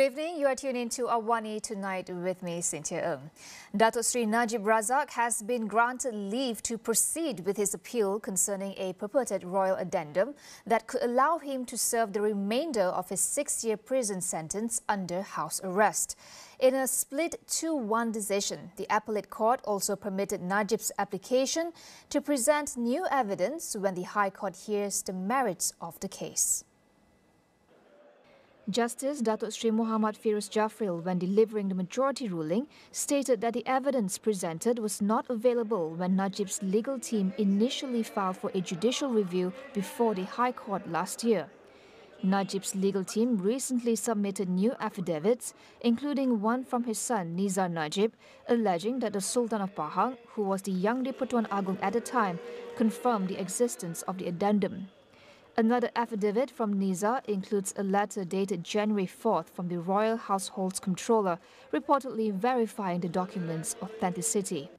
evening. You are tuned in to AWANI tonight with me, Cynthia Ng. Datuk Sri Najib Razak has been granted leave to proceed with his appeal concerning a purported royal addendum that could allow him to serve the remainder of his 6-year prison sentence under house arrest. In a split 2-1 decision, the appellate court also permitted Najib's application to present new evidence when the High Court hears the merits of the case. Justice Datuk Sri Muhammad Firuz Jafril, when delivering the majority ruling, stated that the evidence presented was not available when Najib's legal team initially filed for a judicial review before the High Court last year. Najib's legal team recently submitted new affidavits, including one from his son Nizar Najib, alleging that the Sultan of Pahang, who was the Yang di-Pertuan Agong at the time, confirmed the existence of the addendum. Another affidavit from Nizar includes a letter dated January 4th from the Royal Household's Controller, reportedly verifying the document's authenticity.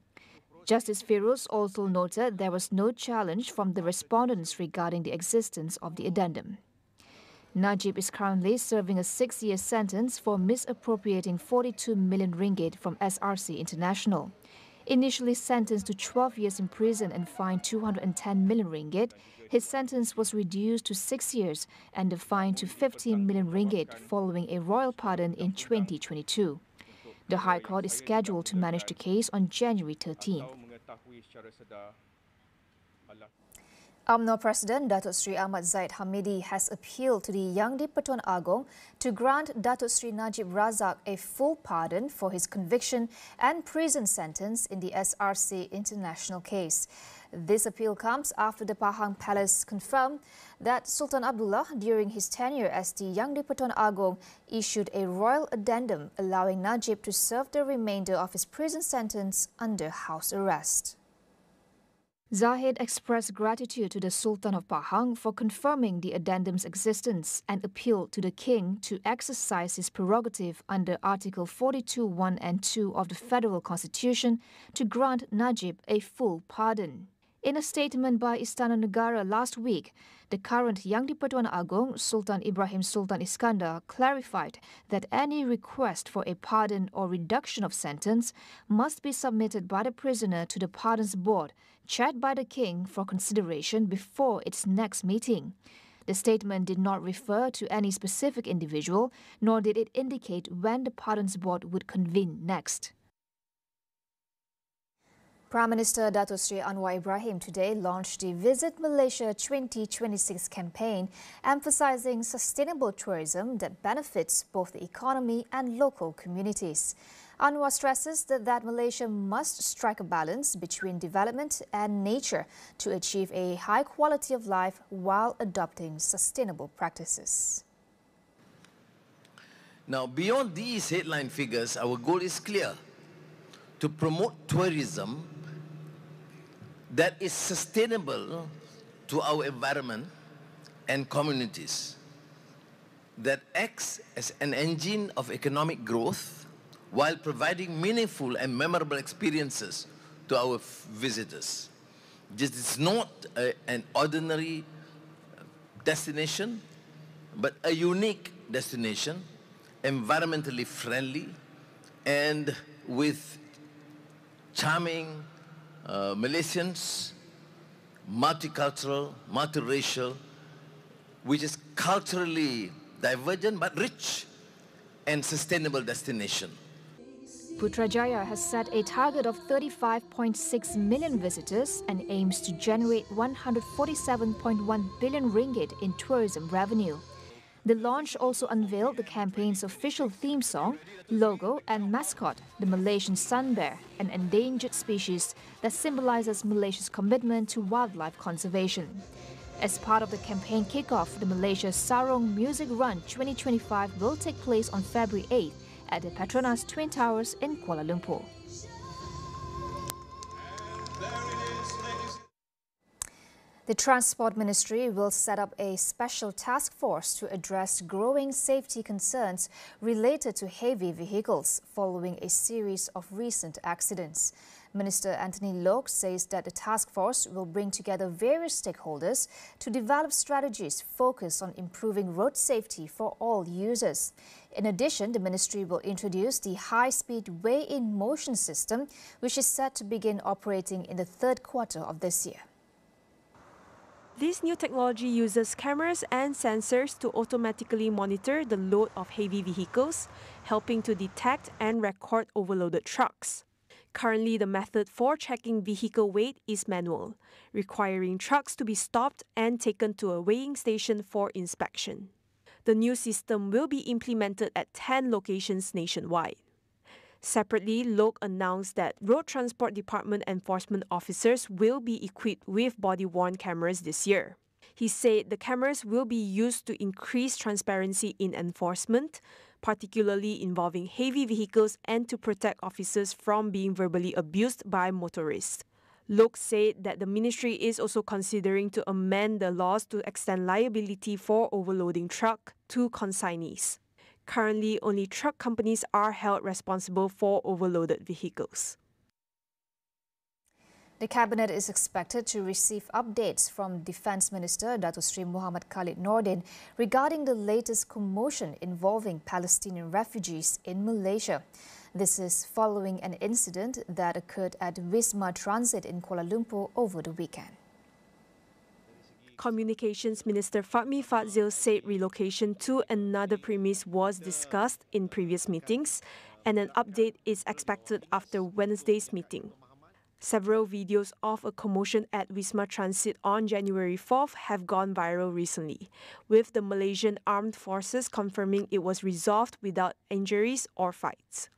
Justice Firuz also noted there was no challenge from the respondents regarding the existence of the addendum. Najib is currently serving a 6-year sentence for misappropriating 42 million ringgit from SRC International. Initially sentenced to 12 years in prison and fined 210 million ringgit, his sentence was reduced to 6 years and the fine to 15 million ringgit following a royal pardon in 2022. The High Court is scheduled to manage the case on January 13th. Umno President Datuk Sri Ahmad Zaid Hamidi has appealed to the Yang di-Pertuan Agong to grant Datuk Sri Najib Razak a full pardon for his conviction and prison sentence in the SRC International case. This appeal comes after the Pahang Palace confirmed that Sultan Abdullah, during his tenure as the Yang di-Pertuan Agong, issued a royal addendum allowing Najib to serve the remainder of his prison sentence under house arrest. Zahid expressed gratitude to the Sultan of Pahang for confirming the addendum's existence and appealed to the king to exercise his prerogative under Article 42(1) and 2 of the Federal Constitution to grant Najib a full pardon. In a statement by Istana Negara last week, the current Yang di-Pertuan Agong, Sultan Ibrahim Sultan Iskandar, clarified that any request for a pardon or reduction of sentence must be submitted by the prisoner to the Pardons Board, chaired by the King, for consideration before its next meeting. The statement did not refer to any specific individual, nor did it indicate when the Pardons Board would convene next. Prime Minister Datuk Sri Anwar Ibrahim today launched the Visit Malaysia 2026 campaign, emphasizing sustainable tourism that benefits both the economy and local communities. Anwar stresses that Malaysia must strike a balance between development and nature to achieve a high quality of life while adopting sustainable practices. Now, beyond these headline figures, our goal is clear: to promote tourism that is sustainable to our environment and communities, that acts as an engine of economic growth while providing meaningful and memorable experiences to our visitors. This is not an ordinary destination, but a unique destination, environmentally friendly and with charming Malaysians, multicultural, multiracial, which is culturally divergent but rich and sustainable destination. Putrajaya has set a target of 35.6 million visitors and aims to generate 147.1 billion ringgit in tourism revenue. The launch also unveiled the campaign's official theme song, logo and mascot, the Malaysian sun bear, an endangered species that symbolizes Malaysia's commitment to wildlife conservation. As part of the campaign kickoff, the Malaysia Sarong Music Run 2025 will take place on February 8th at the Petronas Twin Towers in Kuala Lumpur. The Transport Ministry will set up a special task force to address growing safety concerns related to heavy vehicles following a series of recent accidents. Minister Anthony Loke says that the task force will bring together various stakeholders to develop strategies focused on improving road safety for all users. In addition, the ministry will introduce the high-speed weigh-in motion system, which is set to begin operating in the third quarter of this year. This new technology uses cameras and sensors to automatically monitor the load of heavy vehicles, helping to detect and record overloaded trucks. Currently, the method for checking vehicle weight is manual, requiring trucks to be stopped and taken to a weighing station for inspection. The new system will be implemented at 10 locations nationwide. Separately, Loke announced that Road Transport Department enforcement officers will be equipped with body-worn cameras this year. He said the cameras will be used to increase transparency in enforcement, particularly involving heavy vehicles, and to protect officers from being verbally abused by motorists. Loke said that the ministry is also considering to amend the laws to extend liability for overloading truck to consignees. Currently, only truck companies are held responsible for overloaded vehicles. The Cabinet is expected to receive updates from Defence Minister Dato Sri Muhammad Khalid Nordin regarding the latest commotion involving Palestinian refugees in Malaysia. This is following an incident that occurred at Wisma Transit in Kuala Lumpur over the weekend. Communications Minister Fahmi Fadzil said relocation to another premise was discussed in previous meetings, and an update is expected after Wednesday's meeting. Several videos of a commotion at Wisma Transit on January 4th have gone viral recently, with the Malaysian Armed Forces confirming it was resolved without injuries or fights.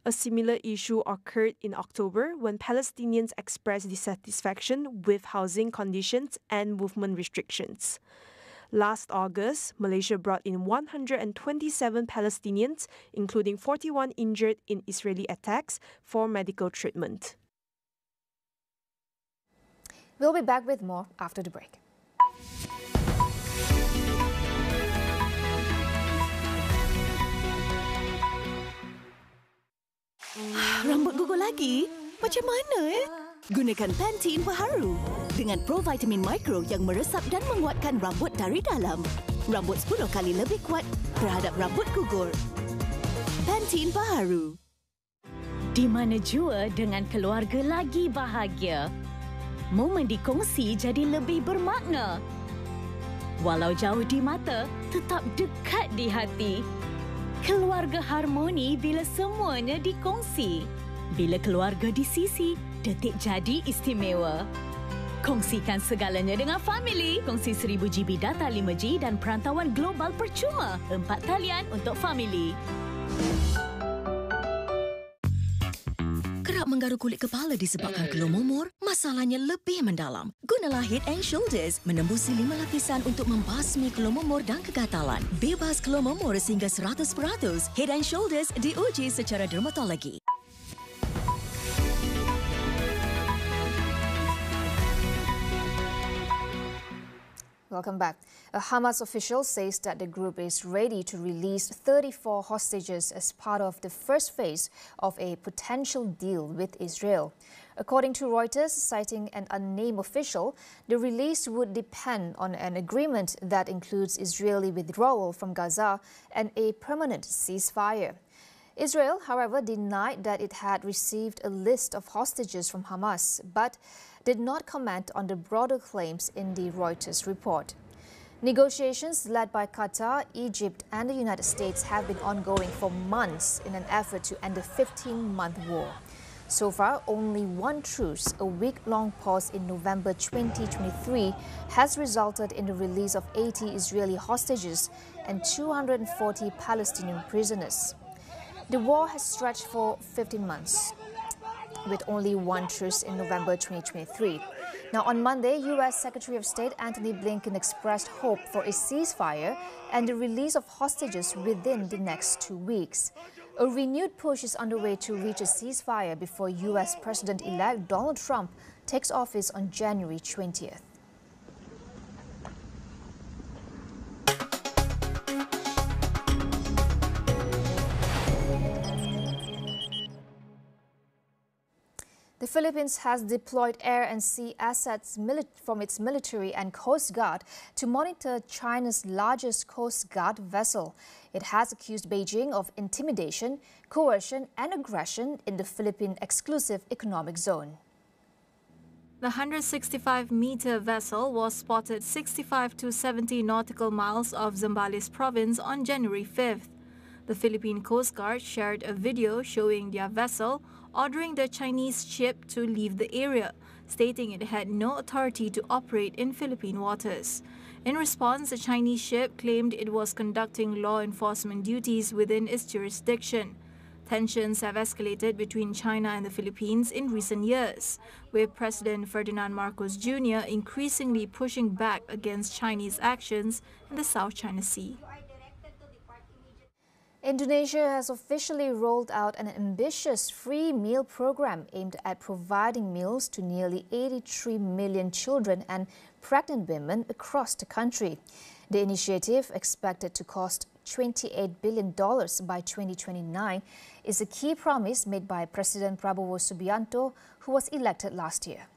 A similar issue occurred in October when Palestinians expressed dissatisfaction with housing conditions and movement restrictions. Last August, Malaysia brought in 127 Palestinians, including 41 injured in Israeli attacks, for medical treatment. We'll be back with more after the break. Rambut gugur lagi? Macam mana Gunakan Pantene Baharu dengan provitamin mikro yang meresap dan menguatkan rambut dari dalam. Rambut 10 kali lebih kuat terhadap rambut gugur. Pantene Baharu. Di mana jua dengan keluarga lagi bahagia. Momen dikongsi jadi lebih bermakna. Walau jauh di mata, tetap dekat di hati. Keluarga harmoni bila semuanya dikongsi. Bila keluarga di sisi, detik jadi istimewa. Kongsikan segalanya dengan family. Kongsi 1000 GB data 5G dan perantauan global percuma. 4 talian untuk family. Kerap menggaru kulit kepala disebabkan keluh mumur, masalahnya lebih mendalam. Gunalah Head & Shoulders menembusi 5 lapisan untuk membasmi keluh mumur dan kegatalan. Bebas keluh mumur sehingga 100%. Head & Shoulders diuji secara dermatologi. Welcome back. A Hamas official says that the group is ready to release 34 hostages as part of the first phase of a potential deal with Israel. According to Reuters, citing an unnamed official, the release would depend on an agreement that includes Israeli withdrawal from Gaza and a permanent ceasefire. Israel, however, denied that it had received a list of hostages from Hamas, but did not comment on the broader claims in the Reuters report. Negotiations led by Qatar, Egypt and the United States have been ongoing for months in an effort to end the 15-month war. So far, only one truce, a week-long pause in November 2023, has resulted in the release of 80 Israeli hostages and 240 Palestinian prisoners. The war has stretched for 15 months, with only one truce in November 2023. Now, on Monday, U.S. Secretary of State Antony Blinken expressed hope for a ceasefire and the release of hostages within the next 2 weeks. A renewed push is underway to reach a ceasefire before U.S. President-elect Donald Trump takes office on January 20th. The The Philippines has deployed air and sea assets from its military and Coast Guard to monitor China's largest Coast Guard vessel. It has accused Beijing of intimidation, coercion and aggression in the Philippine Exclusive Economic Zone. The 165-meter vessel was spotted 65 to 70 nautical miles off Zambales province on January 5th. The Philippine Coast Guard shared a video showing their vessel ordering the Chinese ship to leave the area, stating it had no authority to operate in Philippine waters. In response, the Chinese ship claimed it was conducting law enforcement duties within its jurisdiction. Tensions have escalated between China and the Philippines in recent years, with President Ferdinand Marcos Jr. increasingly pushing back against Chinese actions in the South China Sea. Indonesia has officially rolled out an ambitious free meal program aimed at providing meals to nearly 83 million children and pregnant women across the country. The initiative, expected to cost $28 billion by 2029, is a key promise made by President Prabowo Subianto, who was elected last year.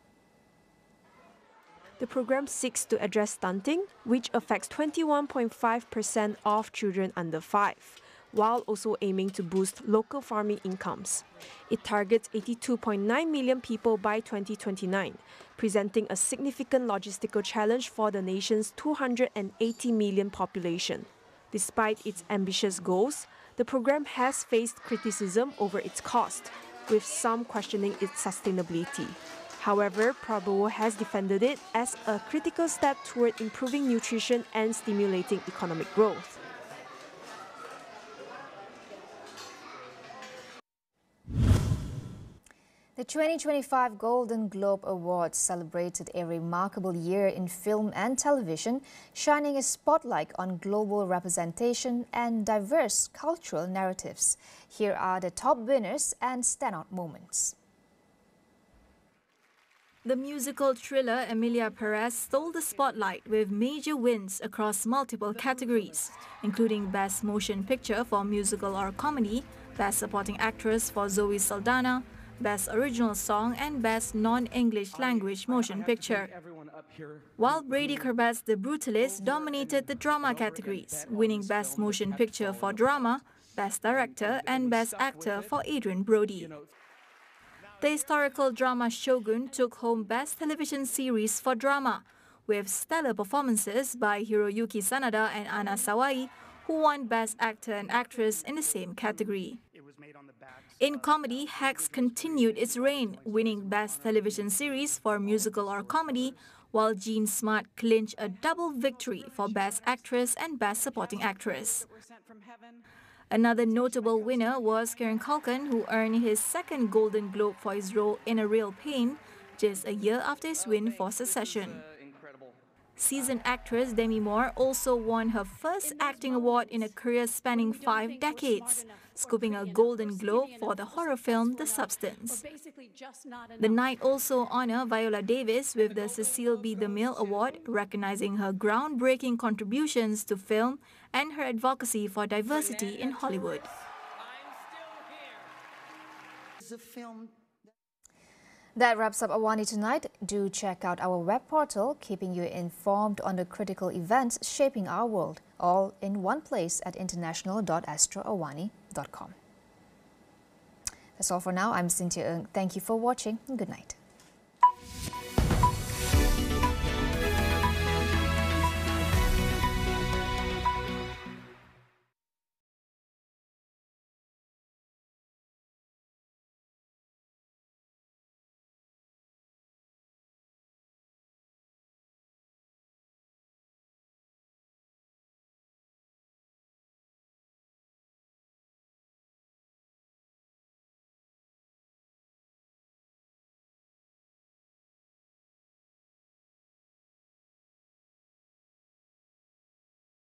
The program seeks to address stunting, which affects 21.5% of children under 5, while also aiming to boost local farming incomes. It targets 82.9 million people by 2029, presenting a significant logistical challenge for the nation's 280 million population. Despite its ambitious goals, the program has faced criticism over its cost, with some questioning its sustainability. However, Prabowo has defended it as a critical step toward improving nutrition and stimulating economic growth. The 2025 Golden Globe Awards celebrated a remarkable year in film and television, shining a spotlight on global representation and diverse cultural narratives. Here are the top winners and standout moments. The musical thriller Emilia Perez stole the spotlight with major wins across multiple categories, including Best Motion Picture for Musical or Comedy, Best Supporting Actress for Zoe Saldana, Best Original Song and Best Non-English Language Motion Picture. While Brady Kerbett's The Brutalist dominated the drama categories, winning Best Motion Picture for Drama, Best Director and Best Actor for Adrian Brody. The historical drama Shogun took home Best Television Series for Drama, with stellar performances by Hiroyuki Sanada and Anna Sawai, who won Best Actor and Actress in the same category. In comedy, Hacks continued its reign, winning Best Television Series for Musical or Comedy, while Jean Smart clinched a double victory for Best Actress and Best Supporting Actress. Another notable winner was Kieran Culkin, who earned his second Golden Globe for his role in A Real Pain, just a year after his win for Succession. Seasoned actress Demi Moore also won her first acting award in a career spanning 5 decades, scooping a Golden Globe for the horror film The Substance. The night also honored Viola Davis with the Cecil B. DeMille Award, recognizing her groundbreaking contributions to film and her advocacy for diversity in Hollywood. That wraps up AWANI tonight. Do check out our web portal, keeping you informed on the critical events shaping our world, all in one place at international.astroawani.com. That's all for now. I'm Cynthia Ng. Thank you for watching and good night.